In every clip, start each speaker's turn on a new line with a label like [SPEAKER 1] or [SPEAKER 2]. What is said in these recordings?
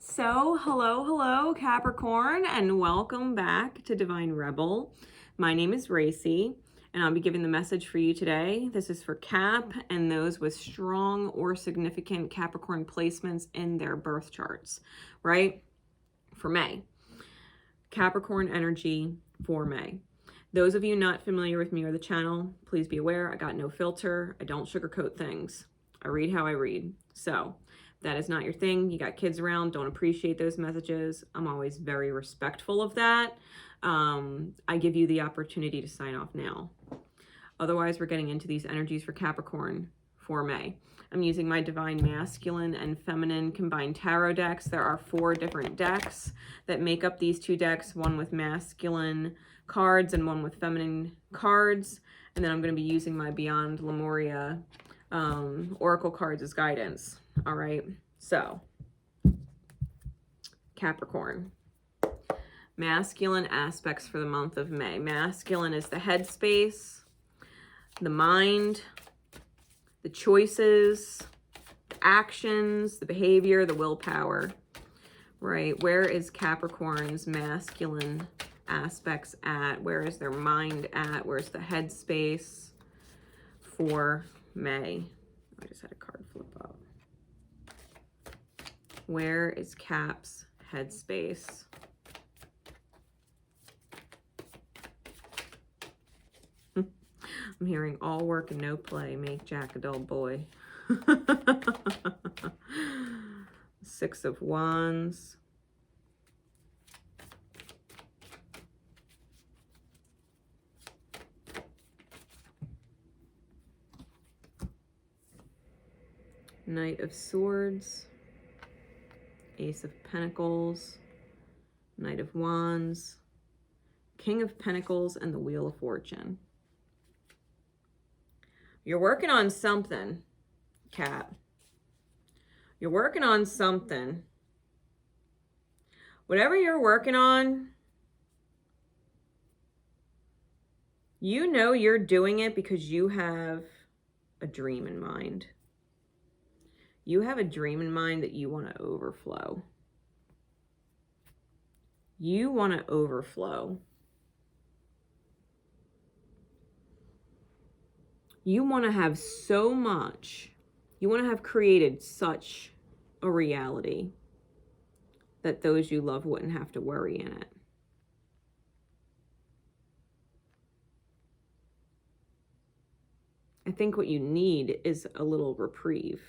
[SPEAKER 1] So, hello, Capricorn, and welcome back to Divine Rebel. My name is Racy, and I'll be giving the message for you today. This is for Cap and those with strong or significant Capricorn placements in their birth charts, right? For May. Capricorn energy for May. Those of you not familiar with me or the channel, please be aware I got no filter. I don't sugarcoat things. I read how I read. So, that is not your thing. You got kids around, don't appreciate those messages. I'm always very respectful of that. I give you the opportunity to sign off now. Otherwise, we're getting into these energies for Capricorn for May. I'm using my Divine Masculine and Feminine combined tarot decks. There are 4 different decks that make up these 2 decks, one with masculine cards and one with feminine cards. And then I'm going to be using my Beyond Lemuria oracle cards as guidance. All right, so Capricorn. Masculine aspects for the month of May. Masculine is the headspace, the mind, the choices, the actions, the behavior, the willpower, right? Where is Capricorn's masculine aspects at? Where is their mind at? Where's the headspace for May? I just had a card flip up. Where is Cap's headspace? I'm hearing all work and no play make Jack a dull boy. 6 of Wands. Knight of Swords. Ace of Pentacles. Knight of Wands. King of Pentacles and the Wheel of Fortune. You're working on something, Cap. You're working on something. Whatever you're working on, you know you're doing it because you have a dream in mind. You have a dream in mind that you want to overflow. You want to overflow. You want to have so much. You want to have created such a reality that those you love wouldn't have to worry in it. I think what you need is a little reprieve,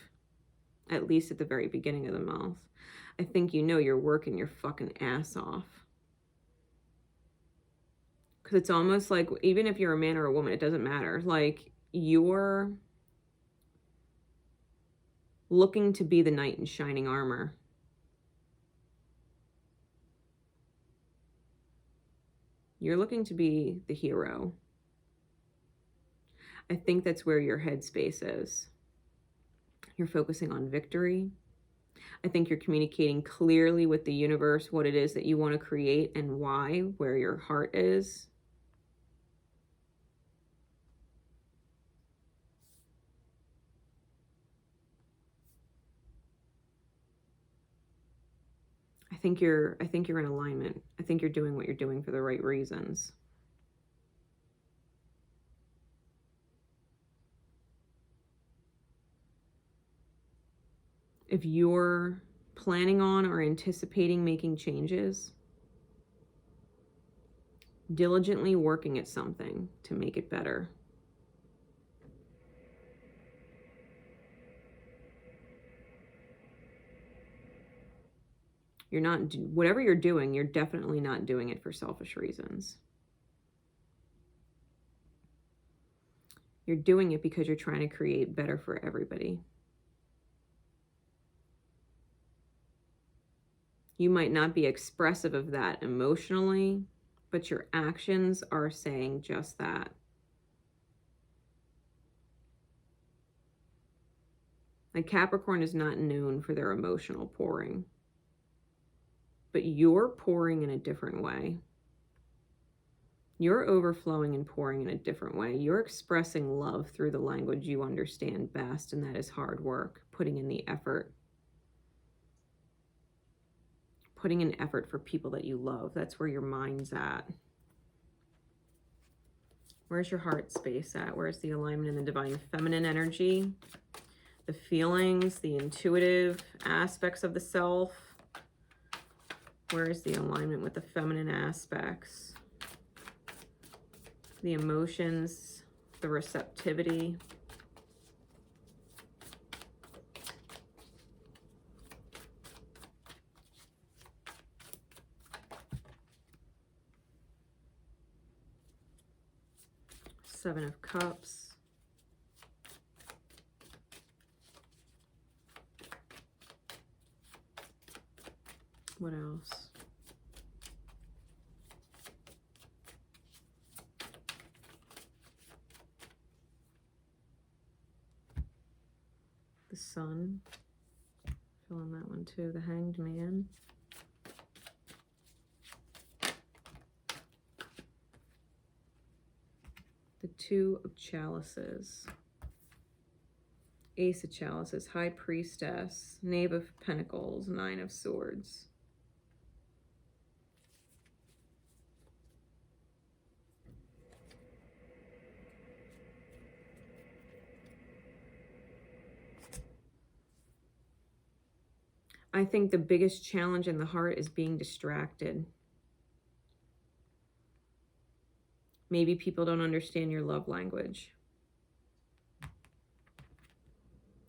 [SPEAKER 1] at least at the very beginning of the month. I think you know you're working your fucking ass off. Because it's almost like, even if you're a man or a woman, it doesn't matter. Like, you're looking to be the knight in shining armor. You're looking to be the hero. I think that's where your headspace is. You're focusing on victory. I think you're communicating clearly with the universe what it is that you want to create and why, where your heart is. I think you're in alignment. I think you're doing what you're doing for the right reasons. If you're planning on or anticipating making changes, diligently working at something to make it better. You're not, whatever you're doing, you're definitely not doing it for selfish reasons. You're doing it because you're trying to create better for everybody. You might not be expressive of that emotionally, but your actions are saying just that. Like, Capricorn is not known for their emotional pouring, but you're pouring in a different way. You're overflowing and pouring in a different way. You're expressing love through the language you understand best, and that is hard work, putting in the effort. putting in effort for people that you love. That's where your mind's at. Where's your heart space at? Where's the alignment in the divine feminine energy? The feelings, the intuitive aspects of the self. Where is the alignment with the feminine aspects? The emotions, the receptivity. Seven of Cups. What else? The Sun. Feeling that one too. The Hanged Man. The Two of Chalices. Ace of Chalices. High Priestess. Knave of Pentacles. Nine of Swords. I think the biggest challenge in the heart is being distracted. Maybe people don't understand your love language.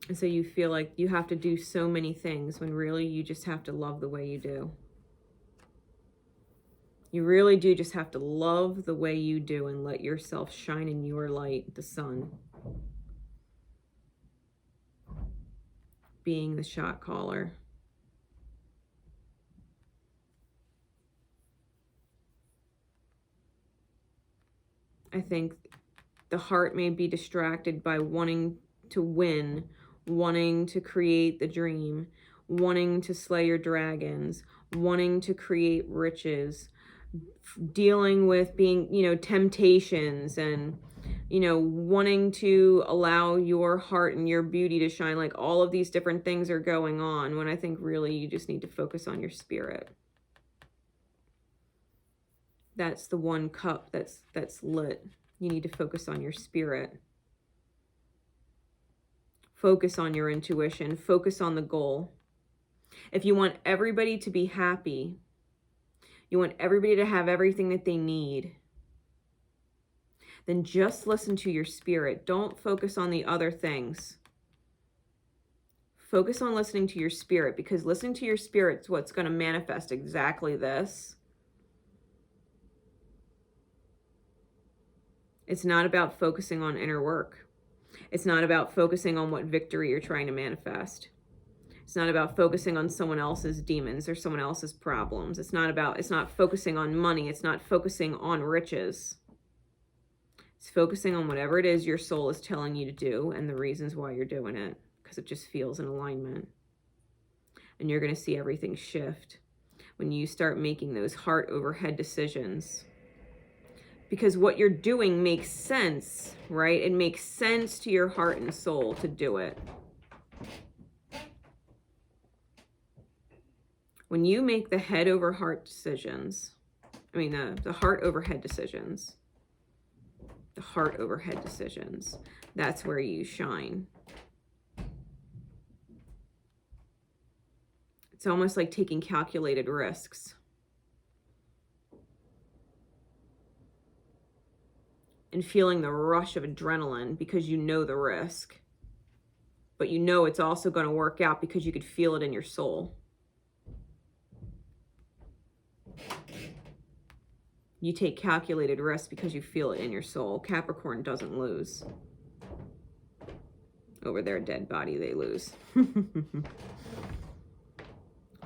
[SPEAKER 1] And so you feel like you have to do so many things when really you just have to love the way you do. You really do just have to love the way you do and let yourself shine in your light, the sun. Being the shot caller. I think the heart may be distracted by wanting to win, wanting to create the dream, wanting to slay your dragons, wanting to create riches, dealing with being, temptations and, wanting to allow your heart and your beauty to shine. Like all of these different things are going on when I think really you just need to focus on your spirit. That's the one cup that's lit. You need to focus on your spirit. Focus on your intuition. Focus on the goal. If you want everybody to be happy, you want everybody to have everything that they need, then just listen to your spirit. Don't focus on the other things. Focus on listening to your spirit, because listening to your spirit is what's going to manifest exactly this. It's not about focusing on inner work. It's not about focusing on what victory you're trying to manifest. It's not about focusing on someone else's demons or someone else's problems. It's not focusing on money. It's not focusing on riches. It's focusing on whatever it is your soul is telling you to do and the reasons why you're doing it, because it just feels in alignment. And you're going to see everything shift when you start making those heart over head decisions. Because what you're doing makes sense, right? It makes sense to your heart and soul to do it. When you make the head over heart decisions, the heart over head decisions, that's where you shine. It's almost like taking calculated risks. And feeling the rush of adrenaline because you know the risk. But you know it's also going to work out because you could feel it in your soul. You take calculated risks because you feel it in your soul. Capricorn doesn't lose. Over their dead body, they lose. And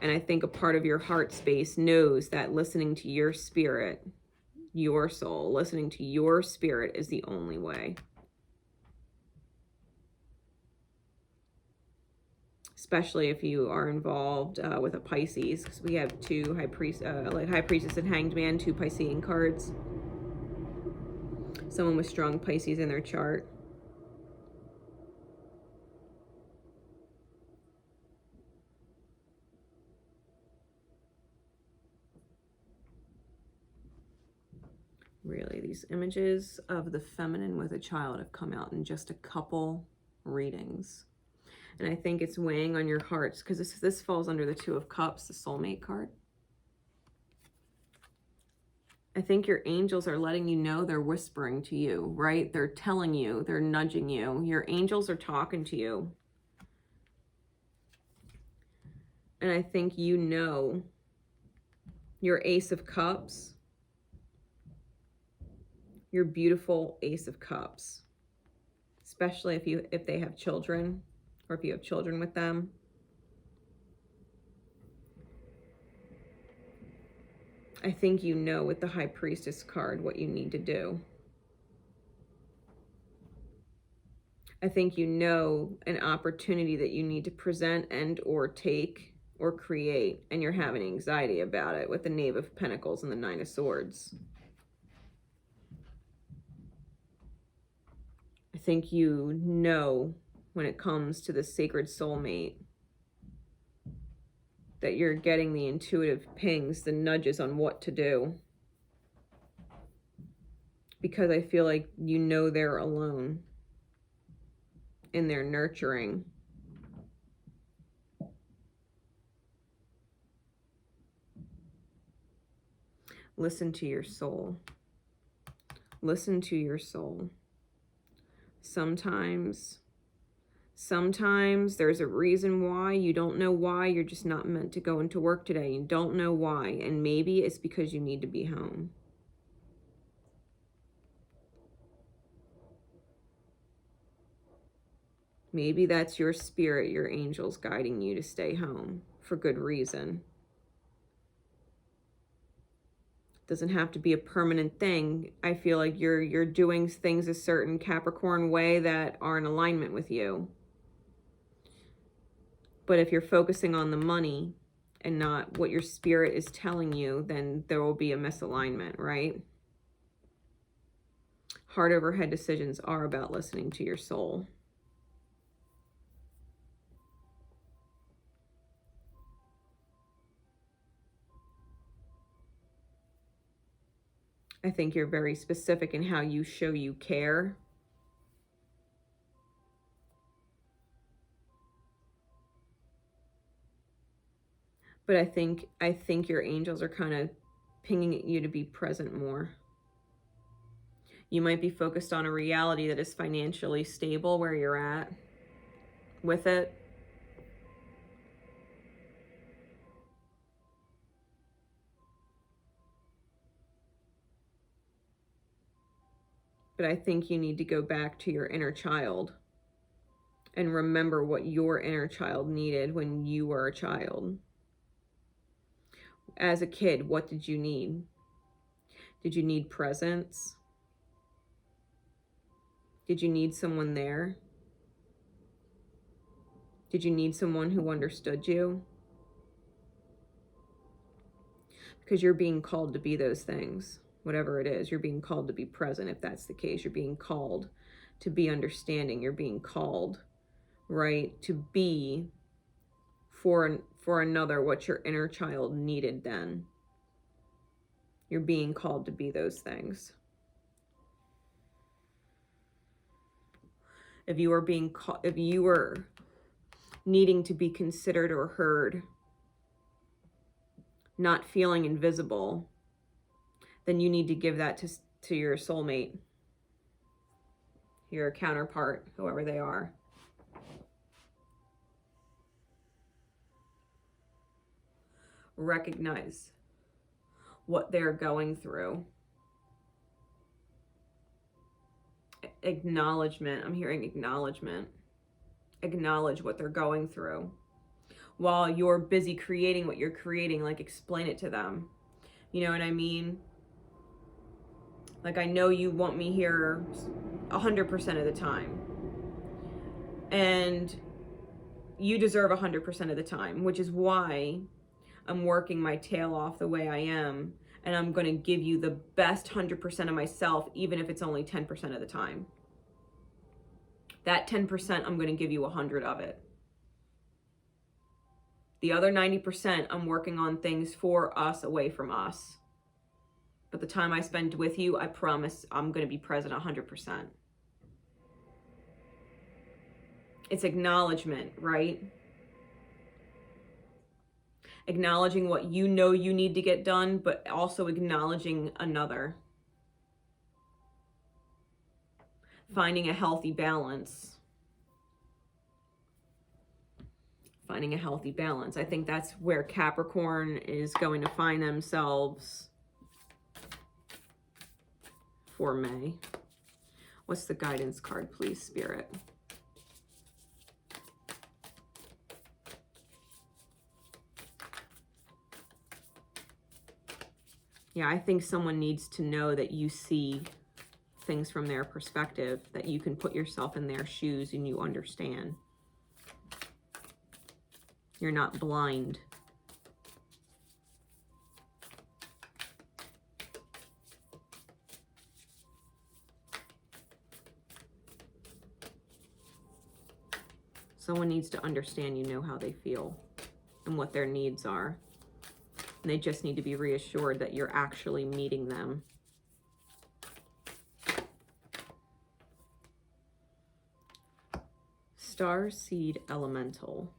[SPEAKER 1] I think a part of your heart space knows that listening to your spirit, your soul, listening to your spirit is the only way. Especially if you are involved with a Pisces, because we have two High Priestess and Hanged Man, two Piscean cards. Someone with strong Pisces in their chart. Really, these images of the feminine with a child have come out in just a couple readings. And I think it's weighing on your hearts because this falls under the Two of Cups, the soulmate card. I think your angels are letting you know, they're whispering to you, right? They're telling you, they're nudging you. Your angels are talking to you. And I think you know your Ace of Cups, your beautiful Ace of Cups, especially if they have children or if you have children with them. I think you know with the High Priestess card what you need to do. I think you know an opportunity that you need to present and or take or create, and you're having anxiety about it with the Knave of Pentacles and the Nine of Swords. I think you know when it comes to the sacred soulmate that you're getting the intuitive pings, the nudges on what to do. Because I feel like you know they're alone in their nurturing. Listen to your soul. Listen to your soul. Sometimes there's a reason why. You don't know why. You're just not meant to go into work today. You don't know why. And maybe it's because you need to be home. Maybe that's your spirit, your angels guiding you to stay home for good reason. Doesn't have to be a permanent thing. I feel like you're doing things a certain Capricorn way that are in alignment with you. But if you're focusing on the money and not what your spirit is telling you, then there will be a misalignment, right? Heart over head decisions are about listening to your soul. I think you're very specific in how you show you care. But I think your angels are kind of pinging at you to be present more. You might be focused on a reality that is financially stable where you're at with it. But I think you need to go back to your inner child and remember what your inner child needed when you were a child. As a kid, what did you need? Did you need presents? Did you need someone there? Did you need someone who understood you? Because you're being called to be those things. Whatever it is, you're being called to be present. If that's the case, you're being called to be understanding. You're being called, right, to be for another what your inner child needed then. You're being called to be those things. If you were needing to be considered or heard, not feeling invisible, then you need to give that to your soulmate, your counterpart, whoever they are. Recognize what they're going through. Acknowledgement. I'm hearing acknowledgement. Acknowledge what they're going through. While you're busy creating what you're creating, like explain it to them. You know what I mean? Like, I know you want me here 100% of the time. And you deserve 100% of the time, which is why I'm working my tail off the way I am. And I'm going to give you the best 100% of myself, even if it's only 10% of the time. That 10%, I'm going to give you 100 of it. The other 90%, I'm working on things for us, away from us. But the time I spend with you, I promise I'm going to be present 100%. It's acknowledgement, right? Acknowledging what you know you need to get done, but also acknowledging another. Finding a healthy balance. Finding a healthy balance. I think that's where Capricorn is going to find themselves for May. What's the guidance card, please, Spirit? Yeah, I think someone needs to know that you see things from their perspective, that you can put yourself in their shoes and you understand. You're not blind. Someone needs to understand you know how they feel and what their needs are. And they just need to be reassured that you're actually meeting them. Starseed Elemental.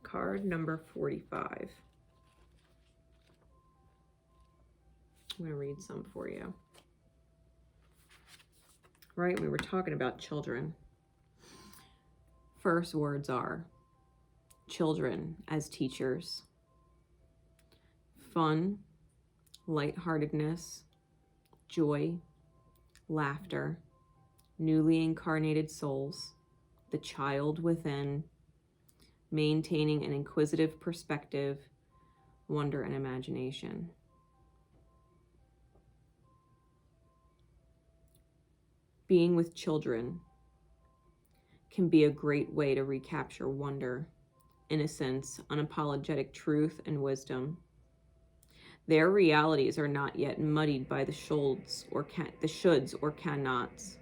[SPEAKER 1] Card number 45. I'm going to read some for you. Right, we were talking about children. First words are children as teachers. Fun, lightheartedness, joy, laughter, newly incarnated souls, the child within, maintaining an inquisitive perspective, wonder, and imagination. Being with children can be a great way to recapture wonder, innocence, unapologetic truth, and wisdom. Their realities are not yet muddied by the shoulds or the shoulds or cannots.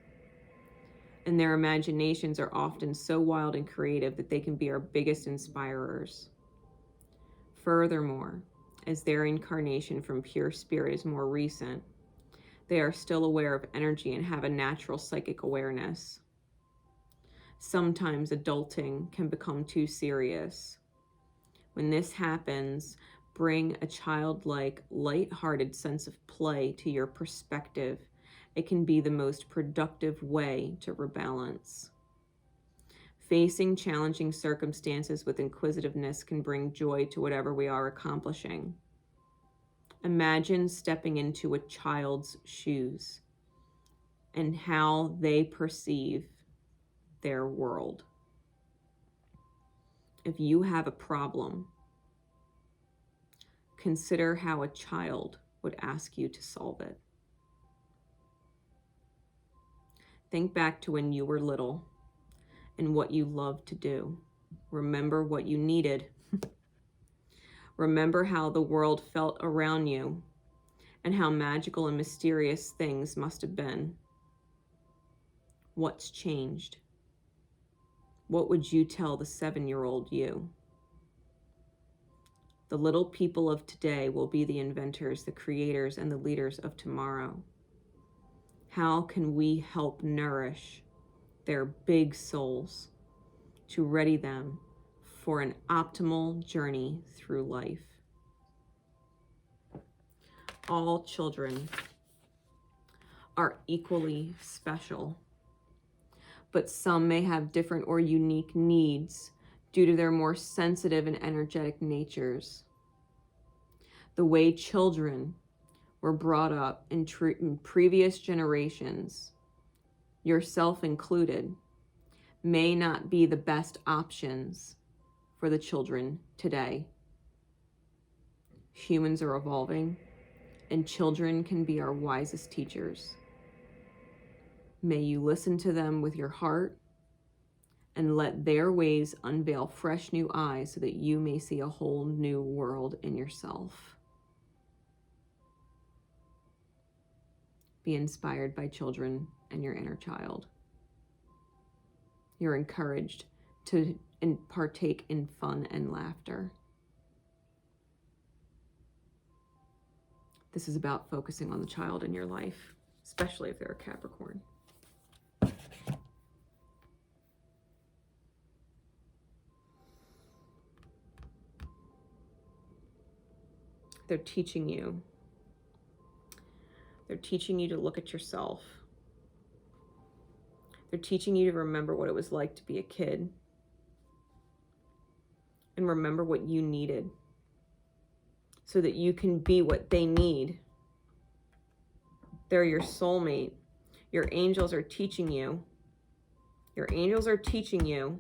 [SPEAKER 1] And their imaginations are often so wild and creative that they can be our biggest inspirers. Furthermore, as their incarnation from pure spirit is more recent, they are still aware of energy and have a natural psychic awareness. Sometimes adulting can become too serious. When this happens, bring a childlike, light-hearted sense of play to your perspective. It can be the most productive way to rebalance. Facing challenging circumstances with inquisitiveness can bring joy to whatever we are accomplishing. Imagine stepping into a child's shoes and how they perceive their world. If you have a problem, consider how a child would ask you to solve it. Think back to when you were little and what you loved to do. Remember what you needed. Remember how the world felt around you and how magical and mysterious things must have been. What's changed? What would you tell the 7-year-old you? The little people of today will be the inventors, the creators, and the leaders of tomorrow. How can we help nourish their big souls to ready them for an optimal journey through life? All children are equally special, but some may have different or unique needs due to their more sensitive and energetic natures. The way children were brought up in previous generations, yourself included, may not be the best options for the children today. Humans are evolving, and children can be our wisest teachers. May you listen to them with your heart and let their ways unveil fresh new eyes so that you may see a whole new world in yourself. Be inspired by children and your inner child. You're encouraged to partake in fun and laughter. This is about focusing on the child in your life, especially if they're a Capricorn. They're teaching you. They're teaching you to look at yourself. They're teaching you to remember what it was like to be a kid and remember what you needed so that you can be what they need. They're your soulmate. Your angels are teaching you. Your angels are teaching you.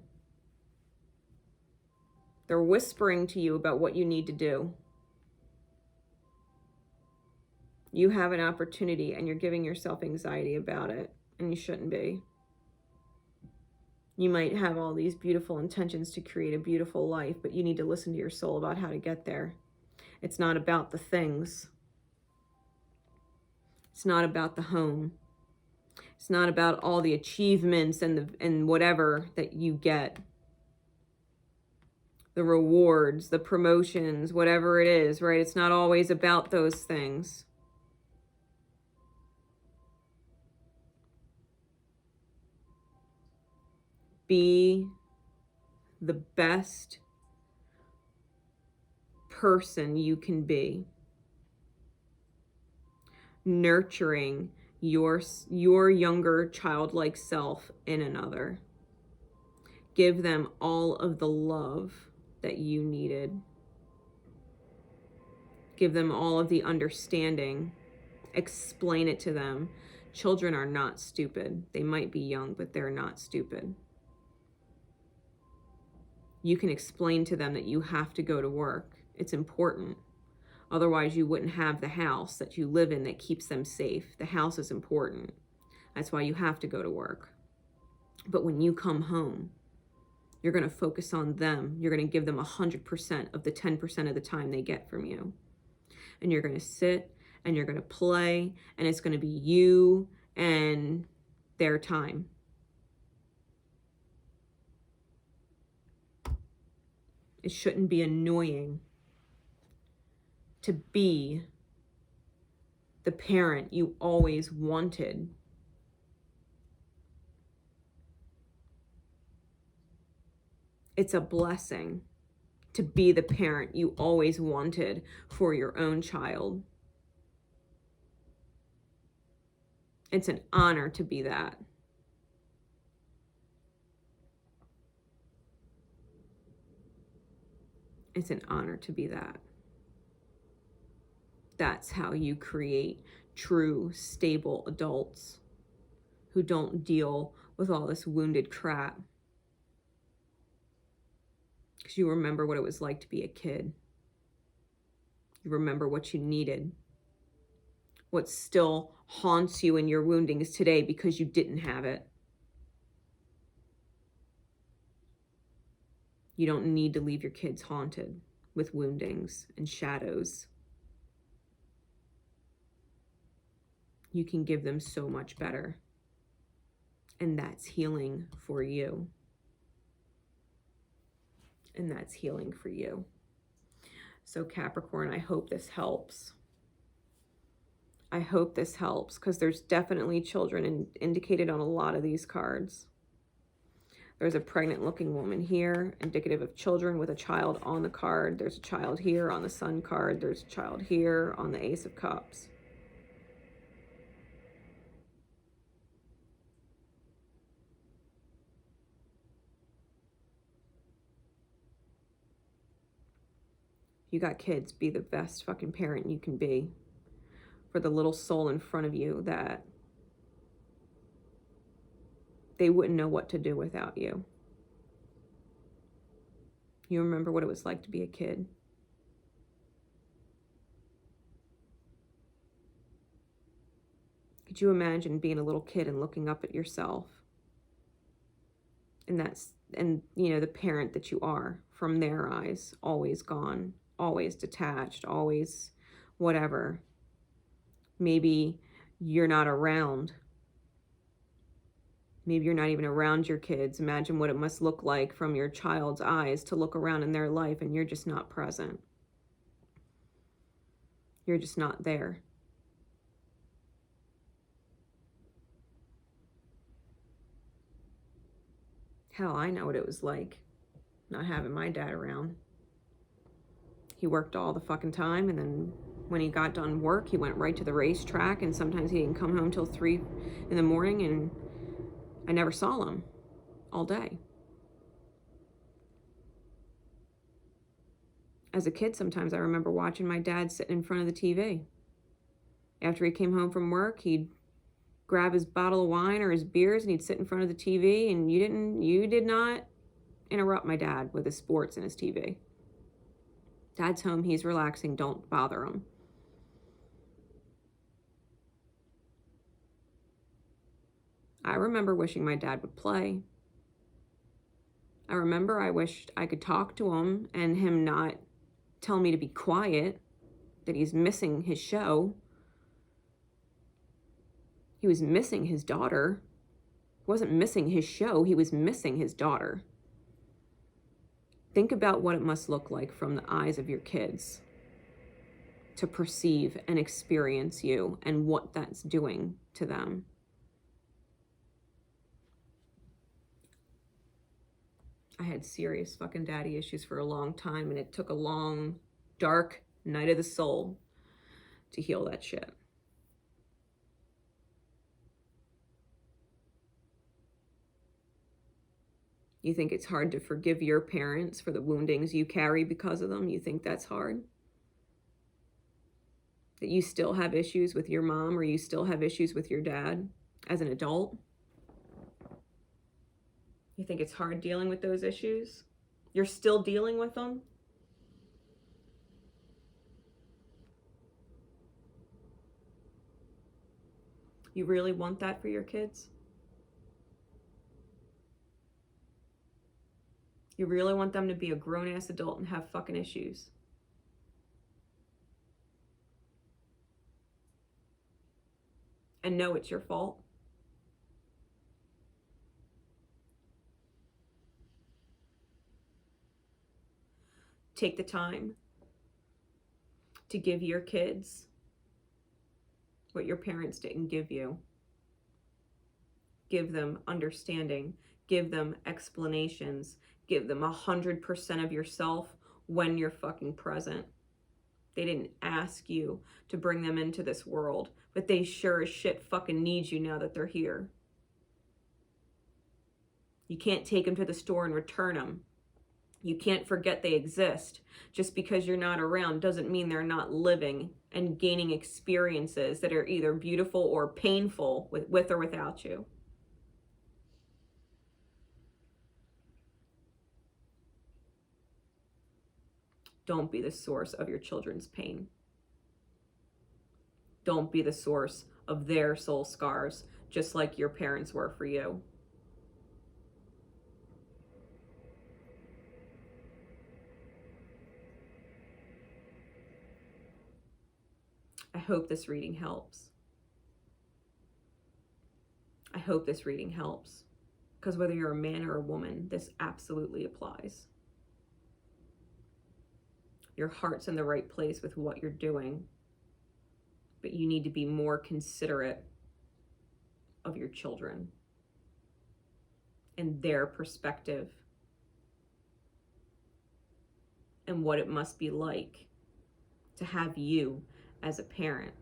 [SPEAKER 1] They're whispering to you about what you need to do. You have an opportunity and you're giving yourself anxiety about it, and you shouldn't be. You might have all these beautiful intentions to create a beautiful life, but you need to listen to your soul about how to get there. It's not about the things. It's not about the home. It's not about all the achievements and whatever that you get. The rewards, the promotions, whatever it is, right? It's not always about those things. Be the best person you can be. Nurturing your younger childlike self in another. Give them all of the love that you needed. Give them all of the understanding. Explain it to them. Children are not stupid. They might be young, but they're not stupid. You can explain to them that you have to go to work. It's important. Otherwise, you wouldn't have the house that you live in that keeps them safe. The house is important. That's why you have to go to work. But when you come home, you're going to focus on them. You're going to give them 100% of the 10% of the time they get from you. And you're going to sit and you're going to play, and it's going to be you and their time. It shouldn't be annoying to be the parent you always wanted. It's a blessing to be the parent you always wanted for your own child. It's an honor to be that. It's an honor to be that. That's how you create true, stable adults who don't deal with all this wounded crap. Because you remember what it was like to be a kid. You remember what you needed. What still haunts you in your woundings today because you didn't have it. You don't need to leave your kids haunted with woundings and shadows. You can give them so much better. And that's healing for you. And that's healing for you. So Capricorn, I hope this helps. I hope this helps, because there's definitely children indicated on a lot of these cards. There's a pregnant looking woman here, indicative of children with a child on the card. There's a child here on the Sun card. There's a child here on the Ace of Cups. You got kids, be the best fucking parent you can be for the little soul in front of you that they wouldn't know what to do without you. You remember what it was like to be a kid. Could you imagine being a little kid and looking up at yourself? And you know, the parent that you are from their eyes, always gone, always detached, always whatever. Maybe you're not around. Maybe you're not even around your kids. Imagine what it must look like from your child's eyes to look around in their life and you're just not present. You're just not there. Hell, I know what it was like not having my dad around. He worked all the fucking time, and then when he got done work, he went right to the racetrack, and sometimes he didn't come home till 3 in the morning, and I never saw him all day. As a kid, sometimes I remember watching my dad sitting in front of the TV. After he came home from work, he'd grab his bottle of wine or his beers, and he'd sit in front of the TV, and you did not interrupt my dad with his sports and his TV. Dad's home, he's relaxing, don't bother him. I remember wishing my dad would play. I remember I wished I could talk to him and him not tell me to be quiet, that he's missing his show. He was missing his daughter. He wasn't missing his show, he was missing his daughter. Think about what it must look like from the eyes of your kids to perceive and experience you and what that's doing to them. I had serious fucking daddy issues for a long time, and it took a long, dark night of the soul to heal that shit. You think it's hard to forgive your parents for the woundings you carry because of them? You think that's hard? That you still have issues with your mom, or you still have issues with your dad as an adult? You think it's hard dealing with those issues? You're still dealing with them? You really want that for your kids? You really want them to be a grown-ass adult and have fucking issues? And know it's your fault? Take the time to give your kids what your parents didn't give you. Give them understanding. Give them explanations. Give them 100% of yourself when you're fucking present. They didn't ask you to bring them into this world, but they sure as shit fucking need you now that they're here. You can't take them to the store and return them. You can't forget they exist. Just because you're not around doesn't mean they're not living and gaining experiences that are either beautiful or painful with or without you. Don't be the source of your children's pain. Don't be the source of their soul scars, just like your parents were for you. I hope this reading helps. I hope this reading helps, because whether you're a man or a woman, this absolutely applies. Your heart's in the right place with what you're doing, but you need to be more considerate of your children and their perspective and what it must be like to have you as a parent.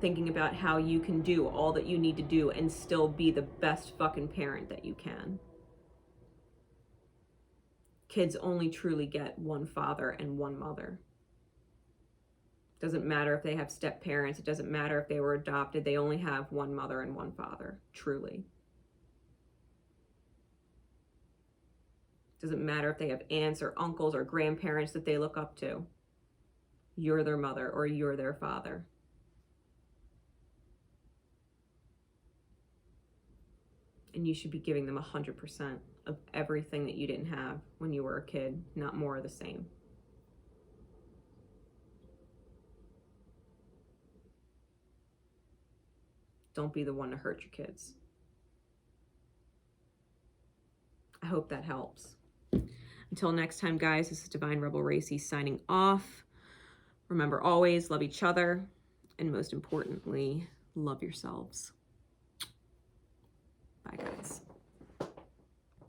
[SPEAKER 1] Thinking about how you can do all that you need to do and still be the best fucking parent that you can. Kids only truly get one father and one mother. Doesn't matter if they have step parents. It doesn't matter if they were adopted. They only have one mother and one father, truly. Doesn't matter if they have aunts or uncles or grandparents that they look up to. You're their mother or you're their father. And you should be giving them 100% of everything that you didn't have when you were a kid, not more of the same. Don't be the one to hurt your kids. I hope that helps. Until next time, guys, this is Divine Rebel Racy signing off. Remember, always love each other, and most importantly, love yourselves.